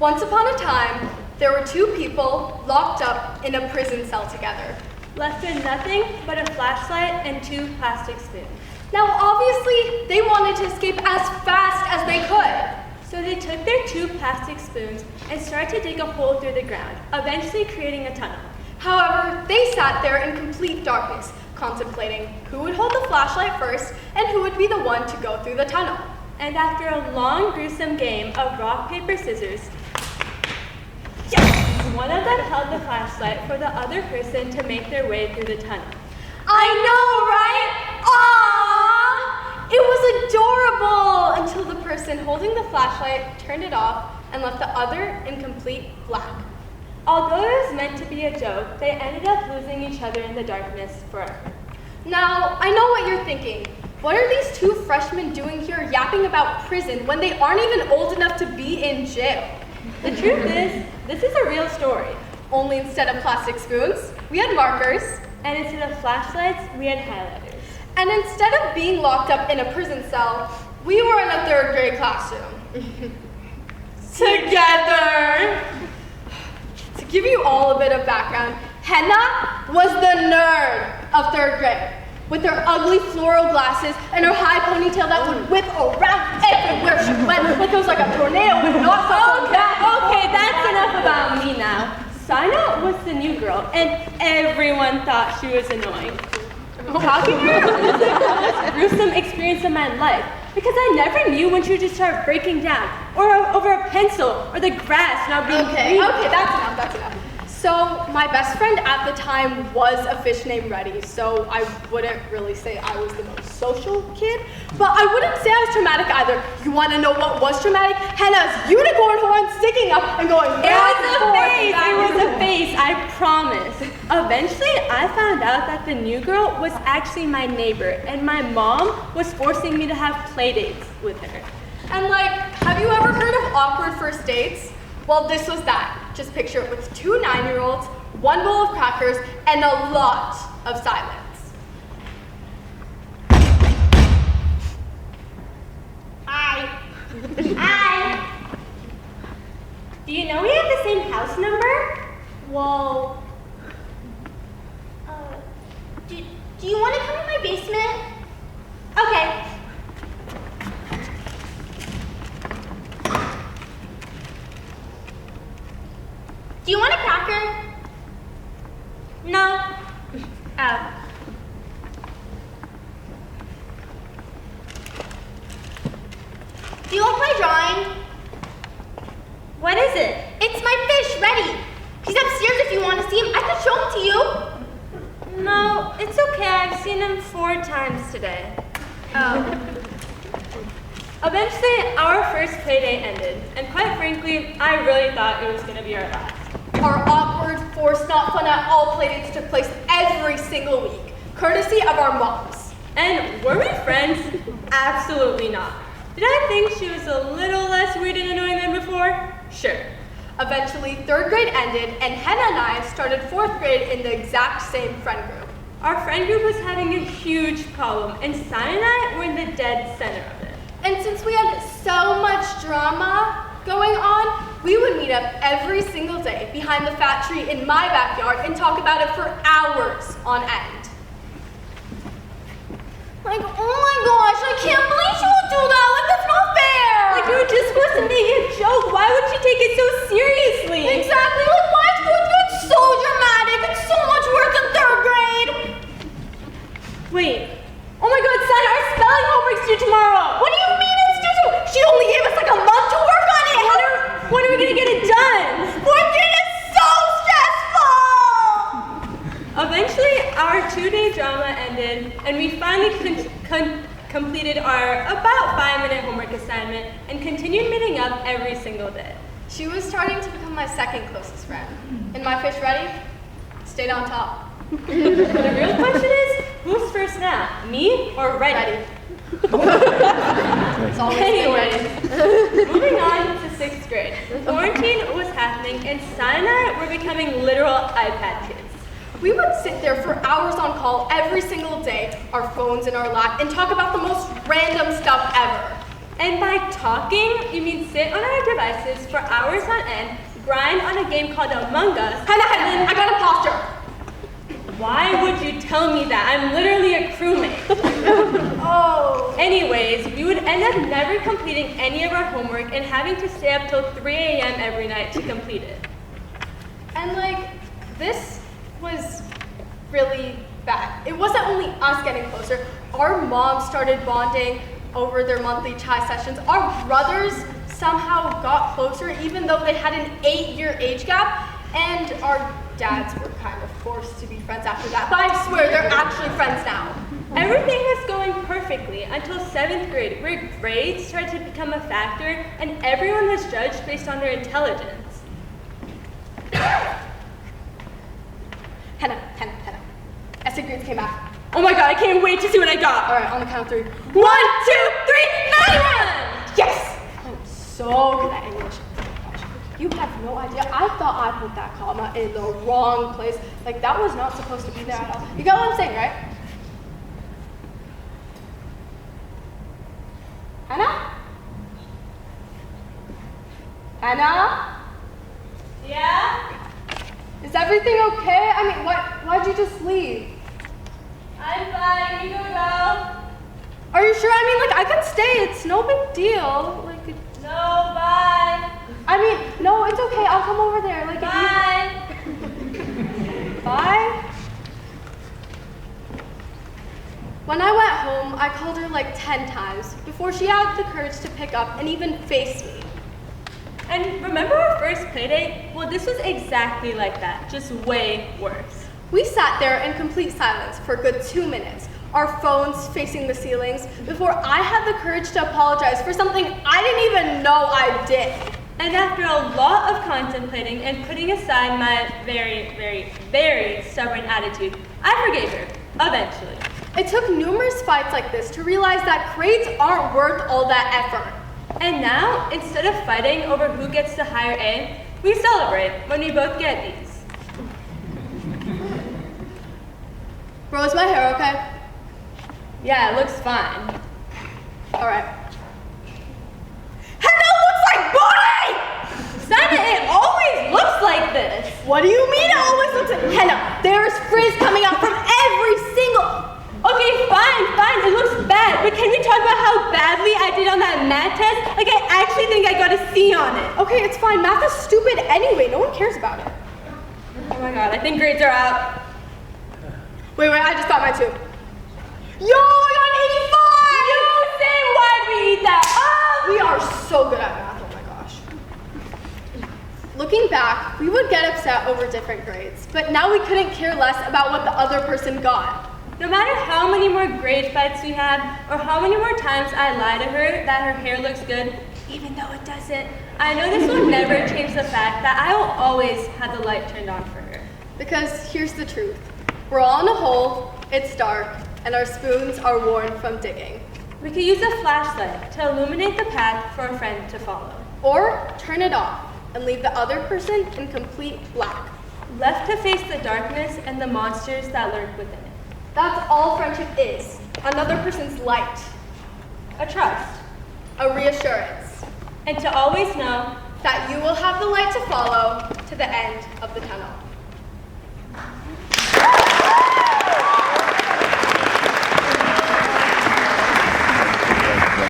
Once upon a time, there were two people locked up in a prison cell together. Left with nothing but a flashlight and 2 plastic spoons. Now, obviously, they wanted to escape as fast as they could. So they took their 2 plastic spoons and started to dig a hole through the ground, eventually creating a tunnel. However, they sat there in complete darkness, contemplating who would hold the flashlight first and who would be the one to go through the tunnel. And after a long, gruesome game of rock, paper, scissors, yes! One of them held the flashlight for the other person to make their way through the tunnel. I know, right? Aww! It was adorable until the person holding the flashlight turned it off and left the other in complete black. Although it was meant to be a joke, they ended up losing each other in the darkness forever. Now, I know what you're thinking. What are these 2 freshmen doing here yapping about prison when they aren't even old enough to be in jail? The truth is, this is a real story. Only instead of plastic spoons, we had markers. And instead of flashlights, we had highlighters. And instead of being locked up in a prison cell, we were in a 3rd grade classroom. Together! To give you all a bit of background, Henna was the nerd of 3rd grade. With her ugly floral glasses and her high ponytail that would whip around everywhere she went like it was like a tornado with knots on her back. Okay, that's enough about me now. Saina was the new girl, and everyone thought she was annoying. Talking to her was the most gruesome experience of my life, because I never knew when she would just start breaking down, or over a pencil, or the grass not being Okay, green. that's enough. So my best friend at the time was a fish named Reddy, so I wouldn't really say I was the most social kid, but I wouldn't say I was traumatic either. You want to know what was traumatic? Henna's unicorn horn sticking up and going back and forth. It was a face, I promise. Eventually, I found out that the new girl was actually my neighbor, and my mom was forcing me to have play dates with her. And have you ever heard of awkward first dates? Well, this was that. Just picture it with 2 9-year-olds, 1 bowl of crackers, and a lot of silence. Hi. Do you know we have the same house number? Whoa. Do you want to come in my basement? Okay. Do you want a cracker? No. Oh. Do you want my drawing? What is it? It's my fish, Reddy. He's upstairs if you want to see him. I could show him to you. No, it's okay. I've seen him 4 times today. Oh. Eventually, our first play date ended, and quite frankly, I really thought it was going to be our last. Our awkward, forced, not fun at all playdates took place every single week, courtesy of our moms. And were we friends? Absolutely not. Did I think she was a little less weird and annoying than before? Sure. Eventually, 3rd grade ended, and Henna and I started 4th grade in the exact same friend group. Our friend group was having a huge problem, and Saina and I were in the dead center of it. And since we had so much drama going on, we would meet up every single day behind the fat tree in my backyard and talk about it for hours on end. Oh my gosh, I can't believe she would do that. That's not fair. You were just supposed to make a joke. Why would she take it so seriously? Exactly. Why is fourth grade so dramatic? It's so much worse than 3rd grade. Wait. Oh my God, Saina, our spelling homework's due tomorrow. What do you mean it's due? She only gave us a month to work on it. When are we gonna get it done? 4th grade is so stressful. Eventually, our 2-day drama ended, and we finally completed our about 5-minute homework assignment and continued meeting up every single day. She was starting to become my 2nd closest friend. And my fish Reddy stayed on top. The real question is, who's first now, me or Reddy? It's always Anyways, moving on to 6th grade. Quarantine was happening, and Saina and I were becoming literal iPad kids. We would sit there for hours on call every single day, our phones in our lap, and talk about the most random stuff ever. And by talking, you mean sit on our devices for hours on end, grind on a game called Among Us. Henna, I got a posture. Why would you tell me that? I'm literally a crewmate. Oh. Anyways, we would end up never completing any of our homework and having to stay up till 3 a.m. every night to complete it. And like, this was really bad. It wasn't only us getting closer. Our moms started bonding over their monthly chai sessions. Our brothers somehow got closer even though they had an 8-year age gap. And our dads were kind of forced to be friends after that. But I swear, they're actually friends now. Everything was going perfectly until 7th grade, where grades started to become a factor and everyone was judged based on their intelligence. Henna. Essay grades came back. Oh my god, I can't wait to see what I got. All right, on the count of 3. 1, 2, 3, 91! Yes! I'm so good at English. You have no idea. I thought I put that comma in the wrong place. Like, that was not supposed to be there at all. You got what I'm saying, right? Henna? Yeah? Is everything okay? I mean, why'd you just leave? I'm fine, you go go. Are you sure? I mean, like, I can stay. It's no big deal. Like, No, bye. I mean, no, it's okay. I'll come over there. Like, Bye. Bye? When I went home, I called her like 10 times before she had the courage to pick up and even face me. And remember our first playdate? Well, this was exactly like that, just way worse. We sat there in complete silence for a good 2 minutes, our phones facing the ceilings, before I had the courage to apologize for something I didn't even know I did. And after a lot of contemplating and putting aside my very, very, very stubborn attitude, I forgave her, eventually. It took numerous fights like this to realize that grades aren't worth all that effort. And now, instead of fighting over who gets the higher A, we celebrate when we both get B's. Bro, is my hair okay? Yeah, it looks fine. All right. Henna looks like booty! Saina, it always looks like this. What do you mean it always looks like Henna? There's frizz coming out from every single... Okay, fine, it looks bad, but can we talk about how badly I did on that math test? Like, I actually think I got a C on it. Okay, it's fine. Math is stupid anyway. No one cares about it. Oh my god, I think grades are out. Wait, I just got mine too. Yo, I got an 85! You say why'd we eat that? Oh! We are so good at math, oh my gosh. Looking back, we would get upset over different grades, but now we couldn't care less about what the other person got. No matter how many more grade fights we have, or how many more times I lie to her that her hair looks good, even though it doesn't, I know this will never change the fact that I will always have the light turned on for her. Because here's the truth. We're all in a hole, it's dark, and our spoons are worn from digging. We could use a flashlight to illuminate the path for a friend to follow. Or turn it off and leave the other person in complete black. Left to face the darkness and the monsters that lurk within it. That's all friendship is. Another person's light. A trust. A reassurance. And to always know that you will have the light to follow to the end of the tunnel.